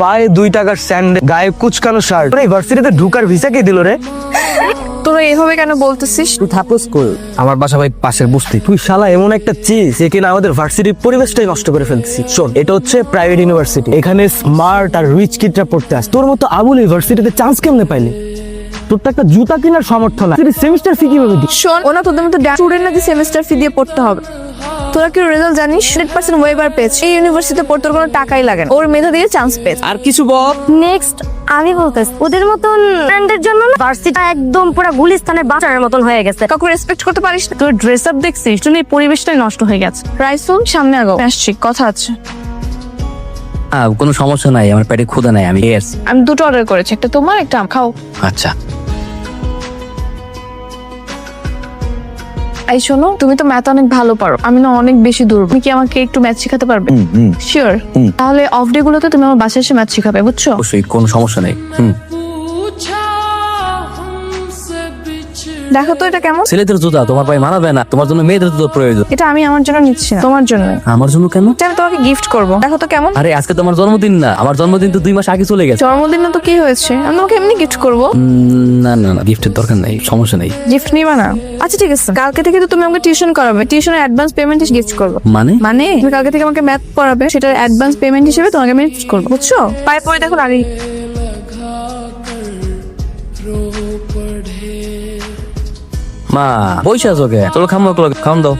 পায়ে 2 টাকার স্যান্ডেল, গায়ে কুচকানো শার্ট, এই ভার্সিটিতে ঢুকার ভিসা কে দিল রে? তোরা এভাবে কেন বলতেছিস? তুই থাকোস কই? আমার বাসা ভাই পাশের বস্তি। তুই শালা এমন একটা চিজ যে কিনা আমাদের ভার্সিটির পরিবেশটাই নষ্ট করে ফেলছিস। শোন, এটা হচ্ছে প্রাইভেট ইউনিভার্সিটি, এখানে স্মার্ট আর রিচ কিডরা পড়তে আসে। তোর মতো আবুল ইউনিভার্সিটিতে চান্স কেমনে পাইলি? তোর তো একটা জুতা কেনার সামর্থ্য না, সেমিস্টার ফি কিভাবে দিস? শোন, ওনা তোদের মতো স্টুডেন্ট নাকি সেমিস্টার ফি দিয়ে পড়তে হবে? তোরা কি রেজাল্ট জানিস? 100% ওয়েবার পেয়েছে। এই ইউনিভার্সিটিতে পড়তে ওর কোনো টাকাই লাগে না, ওর মেধা দিয়ে চান্স পেয়েছে। আর কিছু বল। নেক্সট আমি বলতেছি, ওদের মতন ফ্রেন্ডের জন্য না ভার্সিটি একদম পুরো গুলিস্তানের বাজারের মতন হয়ে গেছে। কাউকে রেসপেক্ট করতে পারিস না? তোর ড্রেস আপ দেখছিস, জন্য এই পরিবেশটাই নষ্ট হয়ে গেছে। রাইসুল, সামনে আগাও, আসছি, কথা আছে। কোনো সমস্যা নাই, আমার পেটে ক্ষুধা নাই, আমি এস। আমি দুটো অর্ডার করেছি, একটা তোমার, একটা খাও। আচ্ছা। এই শোনো, তুমি তো ম্যাথ অনেক ভালো পারো, আমি না অনেক বেশি দুর্বল। তুমি কি আমাকে একটু ম্যাথ শেখাতে পারবে? শিওর? তাহলে অফ ডে গুলোতে তুমি আমার বাসায় এসে ম্যাথ শেখাবে, বুঝছো? অবশ্যই, কোনো সমস্যা নেই। দেখো তো এটা কেমন। ছেলেদের জুতা তোমার পায়ে মানাবে না, তোমার জন্য মেয়েদের জুতো প্রয়োজন। এটা আমি আমার জন্য নিচ্ছি না, তোমার জন্য। আমার জন্য কেন? এটা আমি তোমাকে গিফট করবো, দেখো তো কেমন। আরে আজকে তোমার জন্মদিন না, আমার জন্মদিন তো 2 মাস আগে চলে গেছে। জন্মদিন না তো কি হয়েছে, আমি তোমাকে এমনি গিফট করবো। না না না, গিফটের দরকার নেই, সমস্যা নেই। গিফট নিবা না? আচ্ছা ঠিক আছে, কালকে থেকে তো তুমি আমাকে টিউশন করাবে, টিউশনের অ্যাডভান্স পেমেন্ট গিফট করবো। মানে? মানে তুমি কালকে থেকে আমাকে ম্যাথ পড়াবে, সেটার অ্যাডভান্স পেমেন্ট হিসেবে তোমাকে আমি গিফট করবো, বুঝছো? পায়ে পড়ে দেখো আগে। মা বসে আছো কে? চলো খাওয়ান দাও।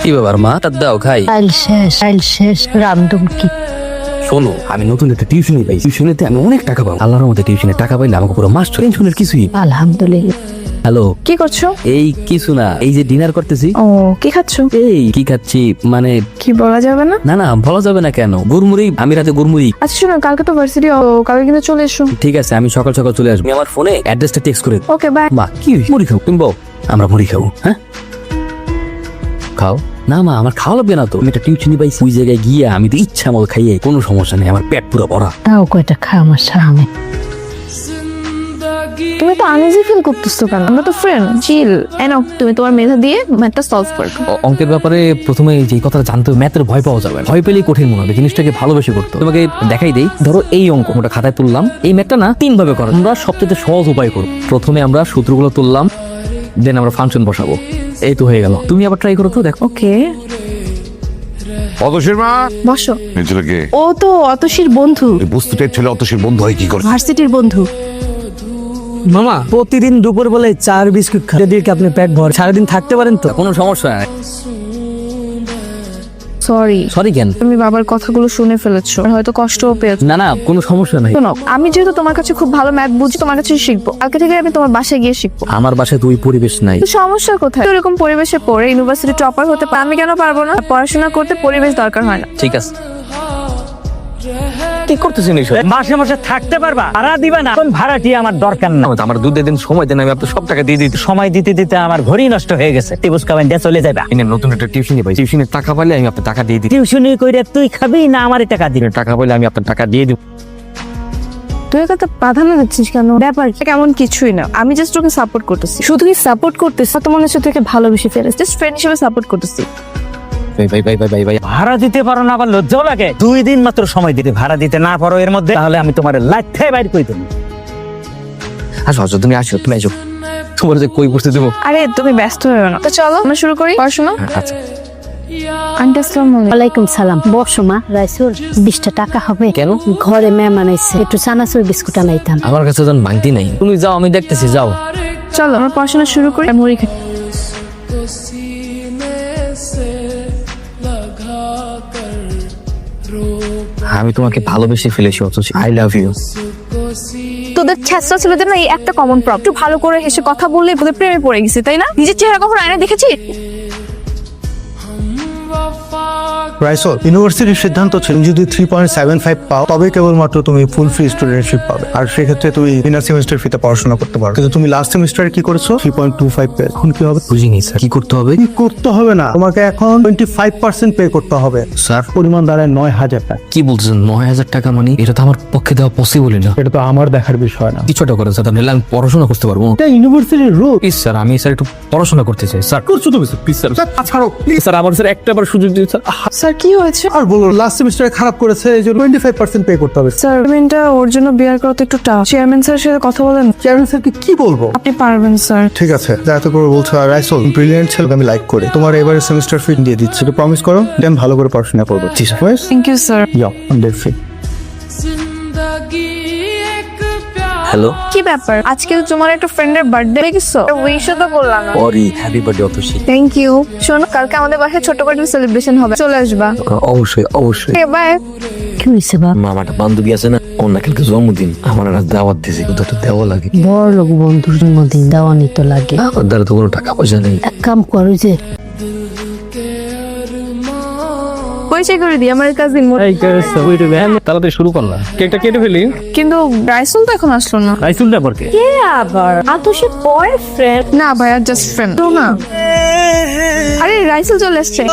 কি ব্যাপার মা, তা দাও খাই। আইল শেষ রামদুম কি। শোনো, আমি নতুন একটা টিউশনি পাই, টিউশনিতে আমি অনেক টাকা পাবো। আল্লাহর মধ্যে টিউশনে টাকা পাইলে আমাকে পুরো মাস টেনশনের কিছুই। আলহামদুলিল্লাহ। হ্যালো, কি করছো? এই কিছু না, এই যে ডিনার করতেছি। ও, কি খাচ্ছো? এই কি খাচ্ছি মানে? কি বলা যাবে না? না না, বলা যাবে না কেন? গুড়মুড়ি, আমি রাতে গুড়মুড়ি। আচ্ছা শোনো, কালকে তো ভার্সিটি, কালকে কিন্তু চলে এসো। ঠিক আছে, আমি সকাল সকাল চলে আসবো। তুমি আমার ফোনে অ্যাড্রেসটা টেক্সট করে দাও। Okay bye. মা কি মুড়ি খাও? তুমি বল আমরা মুড়ি খাবো। হ্যাঁ খাও না মা, আমার খাওয়া লাগবে না তো। আমি একটা টিউশনি পাইছি, ওই জায়গায় গিয়ে আমি তো ইচ্ছা মতো খাইয়ে, কোনো সমস্যা নেই, আমার পেট পুরো ভরা। তাও কয়টা খা আমার সামনে। তুমি তো আনইজি ফিল করতেছো কেন? আমরা তো ফ্রেন্ড, চিল। এনো, তুমি তোমার মেধা দিয়ে ম্যাথটা সলভ করো। অঙ্কের ব্যাপারে প্রথমে যে কথাটা জানতে হবে, ম্যাথের ভয় পাওয়া যাবে না। ভয় পেলেই কঠিন মনে হবে, জিনিসটাকে ভালোবেসে করতে হবে। তোমাকে দেখাই দেই, ধরো এই অঙ্ক ওটা খাতায় তুললাম, এই ম্যাথটা না 3 ভাবে করো। আমরা সবচেয়ে সহজ উপায় করব। প্রথমে আমরা সূত্রগুলো তুললাম, দেন আমরা ফাংশন বসাবো। এই তো হয়ে গেল। তুমি আবার ট্রাই করো তো, দেখো। ওকে, অতসীর মা, বসো। এই ছেলেকে ও তো অতসীর বন্ধু, এই বস্তুটার ছেলে অতসীর বন্ধু হয় কি করে? ভার্সিটির বন্ধু। মামা, প্রতিদিন দুপুর বেলায় 4 বিস্কুট খান, যদি কি আপনি পেট ভর সারাদিন থাকতে পারেন তো? কোনো সমস্যা নাই। সরি। সরি কেন? তুমি বাবার কথাগুলো শুনে ফেলেছো, আর হয়তো কষ্টও পেয়েছো। না না, কোনো সমস্যা নাই। শোনো, আমি যেহেতু তোমার কাছে খুব ভালো ম্যাথ বুঝি, তোমার কাছে শিখবো। কালকে থেকে আমি তোমার বাসায় গিয়ে শিখবো। আমার বাসায় তো ওই পরিবেশ নাই। তো সমস্যা কোথায়? তো এরকম পরিবেশে পড়ে ইউনিভার্সিটি টপার হতে পারে, আমি কেন পারবো না? পড়াশোনা করতে পরিবেশ দরকার হয় না। ঠিক আছে। কি করতেছেন এইসব? মাসে মাসে থাকতে পারবা, ভাড়া দিবা না? কোন ভাড়াটি আমার দরকার না। আমার 2 দিন সময় দেন, আমি আপনার সব টাকা দিয়ে দিই। সময় দিতে দিতে আমার ঘড়ি নষ্ট হয়ে গেছে। ত্রিভুজ কাবেন দিয়ে চলে যাবা। নতুন একটা টিউশনি পাই, টিউশনের টাকা পাইলে আমি আপনার টাকা দিয়ে দিই। টিউশনি কইরে তুই খাবি না আমারই টাকা দিবি? টাকা পাইলে আমি আপনার টাকা দিয়ে দিব। তুই কত প্রাধান্য দিচ্ছিস কেন? ব্যাপার কেমন কিছুই না, আমি জাস্ট ওকে সাপোর্ট করতেছি। শুধু কি সাপোর্ট করতেছি, তো মনে হচ্ছে তোকে ভালোবেসে ফেলেছি। জাস্ট ফ্রেন্ড হিসেবে সাপোর্ট করতেছি। ভাই ভাড়া দিতে পারো না, আবার লজ্জাও লাগে। 2 দিন মাত্র সময় দিতে, ভাড়া দিতে না পারো এর মধ্যে, তাহলে আমি তোমার লাইফে বাইর করে দেবো। আসো, তুমি আসো, তুমি আসো। তোমার যে কই বসতে দেবো। আরে তুমি ব্যস্ত হয়ে না, তো চলো আমরা শুরু করি পড়াশোনা। আচ্ছা। আন্টি আসসালামু আলাইকুম। ওয়ালাইকুম সালাম। বসো মা। রাইসুল, 20টা টাকা হবে? কেন? ঘরে মেহমান আইছে, একটু চানাচুর বিস্কুট আনাইতাম। আমার কাছে যখন ভাঙতি নাই, তুমি যাও, আমি দেখতেছি, যাও। চলো আমরা পড়াশোনা শুরু করি, আর মুড়ি খাই। আমি তোমাকে ভালোবেসে ফেলেছি অথচ আই লাভ ইউ। তোদের ছেঁচড়া ছেলেদের না এই একটা কমন প্রবলেম, একটু ভালো করে হেসে কথা বললে তোদের প্রেমে পড়ে গেছে, তাই না? নিজের চেহারা কখনো আয়নায় দেখেছিস? রাইসল, ইউনিভার্সিটির সিদ্ধান্ত ছিল যদি 3.75 পাও তবে কেবলমাত্র তুমি ফুল ফ্রি স্টুডেন্টশিপ পাবে, আর সেক্ষেত্রে তুমি বিনা সেমিস্টার ফিতে পড়াশোনা করতে পারো। কিন্তু তুমি লাস্ট সেমিস্টারে কি করেছো? 3.25 পে। এখন কি হবে? বুঝিনি স্যার, কি করতে হবে? কি করতে হবে না, তোমাকে এখন 25% পে করতে হবে। স্যার, পরিমাণ দাঁড়ায় 9,000 টাকা। কি বলছেন? 9,000 টাকা মানে? এটা তো আমার পক্ষে দেওয়া পসিবলই না। এটা তো আমার দেখার বিষয় না। কিছুটা করেন স্যার, তাহলে আমি পড়াশোনা করতে পারবো। এটা ইউনিভার্সিটির রুল। প্লিজ স্যার, আমি স্যার একটু পড়াশোনা করতে চাই স্যার। করছো তুমি? প্লিজ স্যার, ছাড়ো প্লিজ। স্যার আমার স্যার একটা বার সুযোগ দিন স্যার। স্যার স্যার কি হয়েছে? আর বলো, লাস্ট সেমিস্টারে খারাপ করেছে, এই জন্য 25% পে করতে হবে। স্যার পেমেন্টটা ওর জন্য বিয়ার করা তো একটু টাফ। চেয়ারম্যান স্যারের সাথে কথা বলেন। চেয়ারম্যান স্যারকে কি বলবো? আপনি পারবেন স্যার। ঠিক আছে, যা এত করে বলছো। আর রাইসল ব্রিলিয়েন্ট ছেলে, আমি লাইক করি। তোমার এবারে সেমিস্টার ফি দিয়ে দিচ্ছি, একটু প্রমিস করো দেন ভালো করে পড়াশোনা করবো। জি sir. Thank you sir. Yeah, ফি। হ্যালো কি ব্যাপার, আজকে তো তোমার একটা ফ্রেন্ডের বার্থডে দেখছো, উইশও তো করলাম না। অরি happy birthday Atasi. Thank you. শোনো, কালকে আমাদের বাসায় ছোট করে সেলিব্রেশন হবে, চলে আসবা। অবশ্যই অবশ্যই। বাই। কি হয়েছে বা? মামাটা বান্ধবী আছে না, ওর না কালকে জন্মদিন, আমার না দাওয়াত দিয়েছে, কোথাও তো দেওয়া লাগে। বড় লোক বন্ধুর জন্মদিন দেওয়ানি তো লাগে। আমার দ্বারা তো কোনো টাকা পয়সা নেই। এক কাম করো যে পরিচয় করে দিই, আমার কাজিন। তাড়াতাড়ি শুরু কর না, কেকটা কেটে ফেলি। কিন্তু রাইসুল তো এখন আসলো না। রাইসুলটা আবার কে? কে আবার? আতোষের বয়ফ্রেন্ড। না ভাইয়া, জাস্ট ফ্রেন্ড তো না। আরে রাইসুল চলে আসছে।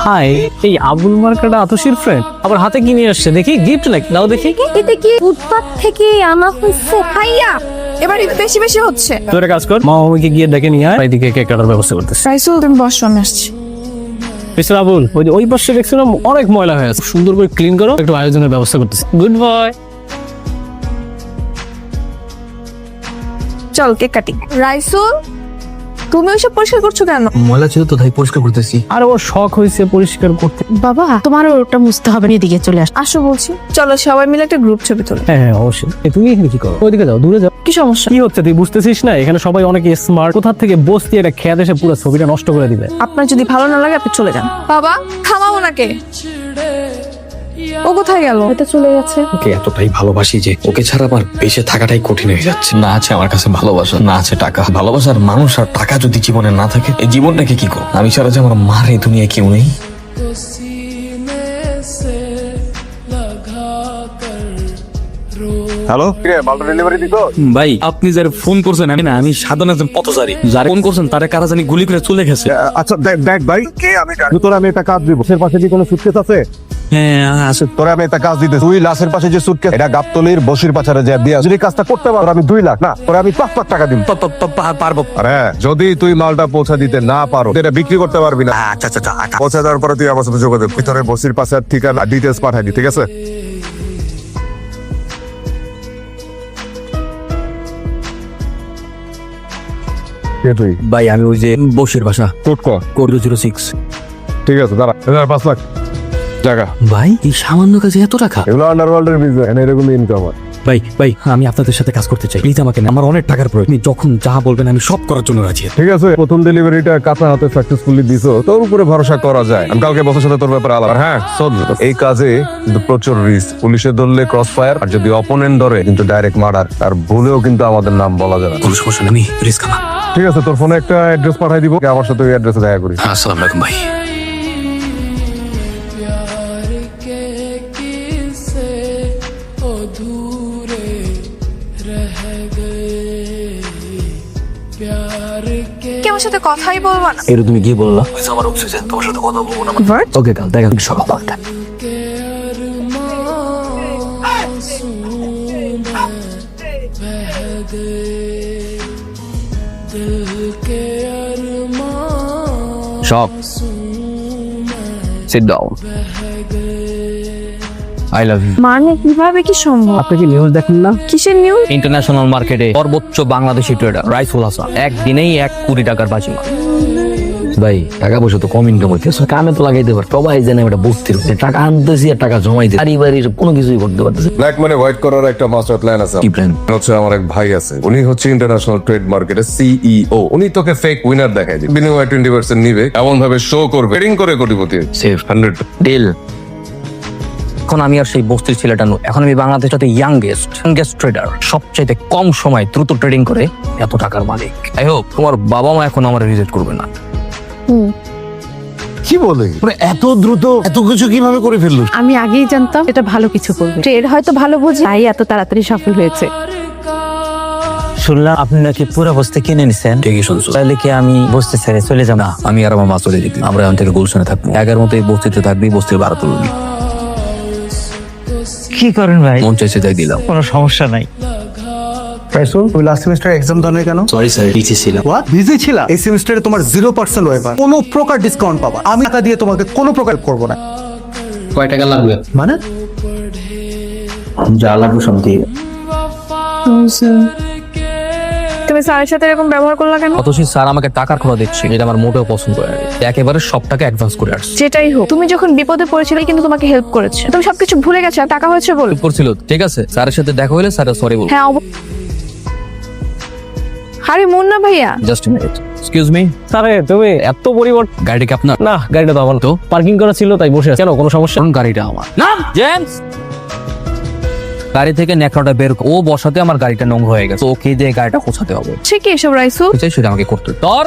হাই, এই আবুল মার্কাটা আতসীর ফ্রেন্ড, আবার হাতে কি নিয়ে আসছে দেখি? গিফট নাকি? নাও দেখি। এটা কি ফুটপাত থেকে আনা হয়েছে? ভাইয়া এবার একটু বেশি বেশি হচ্ছে। তোর একটা কাজ কর, মা মামিকে গিয়ে ডেকে নিয়ে আয়, এদিকে কেক কাটার ব্যবস্থা করতেছে। রাইসুল তুমি বসো, আমি আসছি। মিস্টার আবুল, ওই পাশে দেখছিলাম অনেক ময়লা হয়ে আছে, সুন্দর করে ক্লিন করো, একটু আয়োজনের ব্যবস্থা করতেছে। Good boy. চল কেক কাটি। রাইসুল তুমি ওইসব পরিষ্কার করছো কেন? ময়লা ছিল তো তাই পরিষ্কার করতেছি। আর ওর শখ হয়েছে পরিষ্কার করতে। বাবা তোমারও ওটা মুছতে হবে না, এদিকে চলে আস। আসো বলছি, চলো সবাই মিলে একটা গ্রুপ ছবি তোলো। হ্যাঁ অবশ্যই। তুমি এখানে কি করো? ওইদিকে যাও, দূরে যাও। কি সমস্যা? কি হচ্ছে তুই বুঝতেছিস না? এখানে সবাই অনেক স্মার্ট, কোথা থেকে বসতি এটা খেয়াল এসে পুরো ছবিটা নষ্ট করে দিবে। আপনার যদি ভালো না লাগে আপনি চলে যান। বাবা থামাও ওনাকে। ও কোথায় গেল? এটা চলে গেছে। ওকে এতটাই ভালোবাসি যে ওকে ছাড়া আমার বেঁচে থাকাটাই কঠিন হয়ে যাচ্ছে। না আছে আমার কাছে ভালোবাসা, না আছে টাকা। ভালোবাসার মানুষ আর টাকা যদি জীবনে না থাকে, এই জীবনটাকে কি করব? আমি ছাড়া যে আমার মার এই দুনিয়ায় কেউ নেই। হ্যালো, মালটা ডেলিভারি দিত? ভাই আপনি যারা ফোন করছেন, আমি না, আমি সাধারণ একজন পথচারী। যারা ফোন করছেন তারা কারা জানি গুলি করে চলে গেছে। আচ্ছা দেখ ভাই, কে আমি তোর আমি একটা কাজ দিব। লাশের পাশে কি কোনো সুটকেস আছে? হ্যাঁ আছে। তোরে আমি একটা কাজ দিতে, তুই লাশের পাশে যে সুটকেস, এটা গাবতলির বসির পাচারে যা দিয়া যদি কাজটা করতে পারো, আমি 2 লাখ না, তোরে আমি 5 লাখ টাকা দিব। পারবো। আরে যদি তুই মালটা পৌঁছা দিতে না পারো, এটা বিক্রি করতে পারবি না। আচ্ছা আচ্ছা আচ্ছা। পৌঁছা দেওয়ার পরে তুই আমার সাথে যোগাযোগ, ভিতরে বসির পাশে ঠিকানা ডিটেলস পাঠাই দি, ঠিক আছে? কে তুই? ভাই আমি ওই যে বসির বাসা, কোড কর। কোড 06। ঠিক আছে, দাঁড়া, 5 লাখ টাকা। ভাই এই সামান্য কাজে এত টাকা? এগুলো আন্ডারওয়ার্ল্ডের বিজনেস, এনে এরকম ইনকাম হয়। ভাই আমি আপনাদের সাথে কাজ করতে চাই, প্লিজ আমাকে না, আমার অনেক টাকার প্রয়োজন। আপনি যখন যা বলবেন আমি সব করার জন্য রাজি আছি। ঠিক আছে, প্রথম ডেলিভারিটা কাঁচা হাতে সাকসেসফুলি দিছো, তোর উপরে ভরসা করা যায়। আমি কালকে বসের সাথে তোর ব্যাপারে আলাদা। আর হ্যাঁ শোন, এই কাজে কিন্তু প্রচুর রিস্ক। পুলিশে ধরলে ক্রস ফায়ার, আর যদি অপোনেন্ট ধরে কিন্তু ডাইরেক্ট মার্ডার। আর ভুলেও কিন্তু আমাদের নাম বলা যাবে না। কোনো সমস্যা নেই, আমি রিস্ক না। ঠিক আছে, তোর ফোনে একটা অ্যাড্রেস পাঠাই দিব, আমার সাথে ওই অ্যাড্রেসে দেখা করি। আসসালামু আলাইকুম ভাই। কি আমার সাথে কথাই বলবা না? এর তুমি গিয়ে বললা আমার অক্সিজেন, তোমার সাথে কথা বলবো না। ভার্ট ওকে কাল দেখা সকাল। সব sit down. I love you. মানে কিভাবে কি সম্ভব? আপনি কি নিউজ দেখেন না? কিসের নিউজ? ইন্টারন্যাশনাল মার্কেটে সর্বোচ্চ বাংলাদেশি ট্রেডার রাইসুল হাসান একদিনেই 1 কোটি টাকার বাজি মারে। ভাই টাকা পয়সা তো কম ইনকাম হইতেছে, কামে তো লাগাইতে পার। সবাই জানে এটা বস্তির টাকা আনতেছি আর টাকা জমাই দিই, বাড়ি কোনো কিছুই করতে পারতেছে। ব্ল্যাক মানি হোয়াইট করার একটা মাস্টার প্ল্যান আছে। কি প্ল্যান? হচ্ছে আমার এক ভাই আছে, উনি হচ্ছে ইন্টারন্যাশনাল ট্রেড মার্কেটের সিইও। উনি তোকে ফেক উইনার দেখায় দিবে, বিনিময়ে 20% নিবে, এমন ভাবে শো করবে, ট্রেডিং করে কোটিপতি। Safe 100 deal. এখন আমি আর সেই বস্তির ছেলেটা নই, এখন আমি বাংলাদেশের ইয়াংগেস্ট ট্রেডার, সবচাইতে কম সময় দ্রুত ট্রেডিং করে এত টাকার মালিক। আই হোপ তোমার বাবা মা এখন আমার রিজেক্ট করবে না। কি বলে? মানে এত দ্রুত এত কিছু কিভাবে করে ফেললো? আমি আগেই জানতাম এটা ভালো কিছু করবে, ট্রেড হয়তো ভালো বোঝে, তাই এত তাড়াতাড়ি সফল হয়েছে। শুনলাম আপনি নাকি পুরো বস্তি কিনে নিছেন। ঠিকই শুনছো। তাহলে কি আমি বস্তি ছেড়ে চলে যাব? না, আমি আর আমার মা চলে যেতে, আমরা এখন থেকে গুলশানে থাকবো। এগার মতো এই বস্তিতে থাকবি, বস্তির ভাড়া তুলবি। কি করেন ভাই? মন চাইছে তাই দিলাম। কোনো সমস্যা নাই। রাইসুল, তুমি লাস্ট সেমিস্টার এক্সাম দাও নাই কেন? সরি স্যার, বিজি ছিলাম। হোয়াট, বিজি ছিলা? এই সেমিস্টারে তোমার 0% ওয়েভার, কোনো প্রকার ডিসকাউন্ট পাবা। আমি টাকা দিয়ে তোমাকে কোনো প্রকার করব না। কয় টাকা লাগবে? মানে যা লাগবে সব দিয়ে। তুমি স্যারের সাথে এরকম ব্যবহার করলা কেন? অথচ স্যার আমাকে টাকার খোলা দিচ্ছে, এটা আমার মোটেও পছন্দ হয় না। একেবারে সব টাকা অ্যাডভান্স করে আসছে। যেটাই হোক, তুমি যখন বিপদে পড়েছিলে কিন্তু তোমাকে হেল্প করেছে। তুমি সবকিছু ভুলে গেছো, আর টাকা হয়েছে বল। চুপ করছিল, ঠিক আছে? স্যারের সাথে দেখা হলে স্যার সরি বল। হ্যাঁ আরে মুন্না ভাইয়া, just a minute, excuse me. আরে তুমি এত পরিবর্তন। গাড়িটা কি আপনার? না, গাড়িটা তো আমার। তো পার্কিং করা ছিল তাই বসে আছি। কেন, কোনো সমস্যা? কোন গাড়িটা আমার? নাম জেমস। গাড়ি থেকে নেকড়াটা বের ও বসাতে আমার গাড়িটা নোংরা হয়ে গেছে, ওকে দিয়ে গাড়িটা গোছাতে হবে। সে কি এসব রাইসুল? তুই চাই সেটা আমাকে করতে হবে। তোর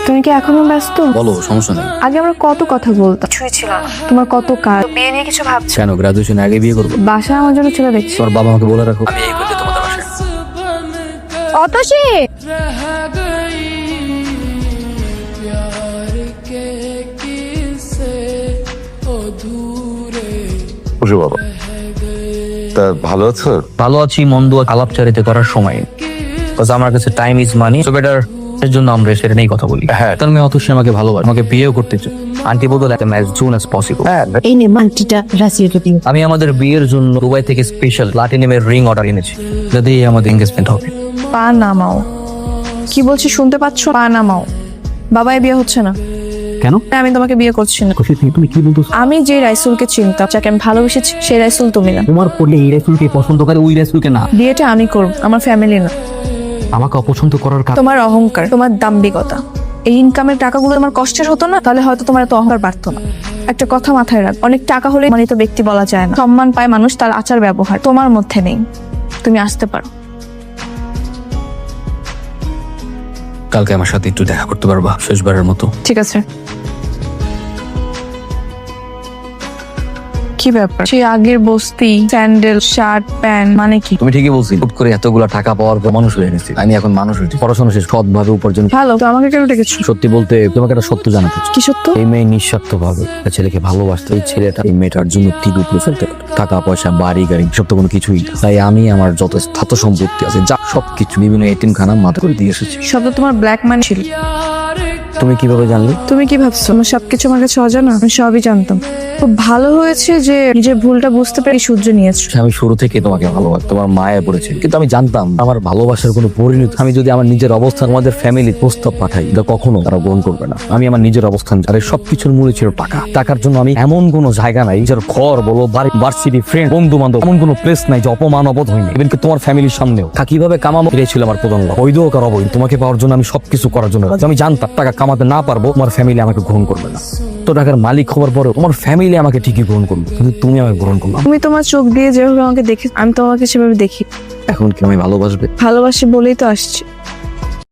তুমি কি এখনো ব্যস্ত? বলো, সমস্যা নেই। আগে আমরা কত কথা বলতাম, কিছুই ছিল না। তোমার কত কাজ, বিয়ে নিয়ে কিছু ভাবছো? কেন, গ্রাজুয়েশন আগে বিয়ে করবো? বাসায় আমার জন্য ছেলে দেখছি। তোর বাবা আমাকে বলে রাখো আমি এই করতে তোমাদের বাসায়। অতসী, খুশি বাবা, তা ভালো আছো? ভালো আছি, মন্দ আলাপচারিতা করার সময়, কারণ আমার কাছে time is money. So better এর জন্য আমরা সেটা নিয়ে কথা বলি। হ্যাঁ। তার মেয়ে অতসী আমাকে ভালোবাসে, আমাকে বিয়েও করতে চায়। আন্টি বদল একটা ম্যাচ জুন অ্যাজ পসিবল। এই নে মাল্টিটা রাশিয়াকে দিও। আমি আমাদের বিয়ের জন্য দুবাই থেকে স্পেশাল প্লাটিনামের রিং অর্ডার এনেছি, যাতে আমাদের এঙ্গেজমেন্ট হবে। পা নামাও। কি বলছি শুনতে পাচ্ছ? পা নামাও। বাবাই বিয়ে হচ্ছে না। কেন? আমি তোমাকে বিয়ে করছি না। খুশি তুমি কি বলতো? আমি যে রাইসুলকে চিনতাম, যাকে আমি ভালোবেসেছি, সেই রাইসুল তুমি না। তোমার করলে এই রাসুলকে পছন্দ করে, ওই রাসুলকে না। বিয়েটা আমি করব, আমার ফ্যামিলি না। আমাকে অপছন্দ করার কারণ তোমার অহংকার, তোমার দাম্ভিকতা। এই ইনকামের টাকাগুলো তোমার কষ্টের হতো না, তাহলে হয়তো তোমার এত অহংকার বাড়তো না। একটা কথা মাথায় রাখ, অনেক টাকা হলে সম্মানিত ব্যক্তি বলা যায় না। সম্মান পায় মানুষ তার আচার ব্যবহার, তোমার মধ্যে নেই। তুমি আসতে পারো। কালকে আমার সাথে একটু দেখা করতে পারবা, শেষবারের মতো? ঠিক আছে। কি ব্যাপার? সেই আগের বস্তি, স্যান্ডেল, শার্ট, প্যান্ট মানে কি? তুমি ঠিকই বলছি, হুট করে এতগুলো টাকা পাওয়ার পর মানুষ হয়ে গেছি। আমি এখন মানুষ হয়েছি, পড়াশোনা শেষ, সৎভাবে উপার্জন। ভালো তো, আমাকে কেন ডেকেছো? সত্যি বলতে তোমাকে একটা সত্য জানাতে চাই। কি সত্য? এই মেয়ে নিঃস্বার্থ ভাবে একটা ছেলেকে ভালোবাসতে, এই ছেলেটা এই মেয়েটার জন্য ঠিক উপরে ফেলতে পারে। টাকা পয়সা, বাড়ি গাড়ি সব তো কোনো কিছুই না। তাই আমি আমার যত স্থাত সম্পত্তি আছে যা সবকিছু বিভিন্ন এতিমখানা মাথা করে দিয়ে এসেছি। সব তো তোমার ব্ল্যাক মানি ছিল। তুমি কিভাবে জানলে? তুমি কি ভাবছো আমার সবকিছু আমার কাছে অজানা? আমি সবই জানতাম। খুব ভালো হয়েছে যে নিজের ভুলটা বুঝতে পেরে সূর্য নিয়েছো। আমি শুরু থেকে তোমাকে ভালোবাসি, তোমার মায়ে পড়েছে, কিন্তু আমি জানতাম আমার ভালোবাসার কোনো পরিণতি, আমি যদি আমার নিজের অবস্থান আমাদের ফ্যামিলি প্রস্তাব পাঠাই, এটা কখনো তারা গ্রহণ করবে না। আমি আমার নিজের অবস্থান, আর এই সবকিছুর মূলে ছিল টাকা। টাকার জন্য আমি এমন কোনো জায়গা নাই, নিজের ঘর বলো, বাড়ি, ভার্সিটি, ফ্রেন্ড, বন্ধু বান্ধব, এমন কোনো প্লেস নাই যে অপমান অবোধ হয়নি। ইভেন কি তোমার ফ্যামিলির সামনেও কিভাবে কামাবো, এটাই ছিল আমার প্রধান লক্ষ্য। বৈধ হোক আর অবৈধ, তোমাকে পাওয়ার জন্য আমি সবকিছু করার জন্য রাজি। আমি জানতাম টাকা কামাতে না পারবো, তোমার ফ্যামিলি আমাকে গ্রহণ করবে না। তো টাকার মালিক হওয়ার পরে তোমার ফ্যামিলি আমাকে ঠিকই গ্রহণ করবে, কিন্তু তুমি আমাকে গ্রহণ করলাম। তুমি তোমার চোখ দিয়ে যেভাবে আমাকে দেখে, আমি তোমাকে সেভাবে দেখি। এখন কি আমি ভালোবাসবে? ভালোবাসি বলেই তো আসছি।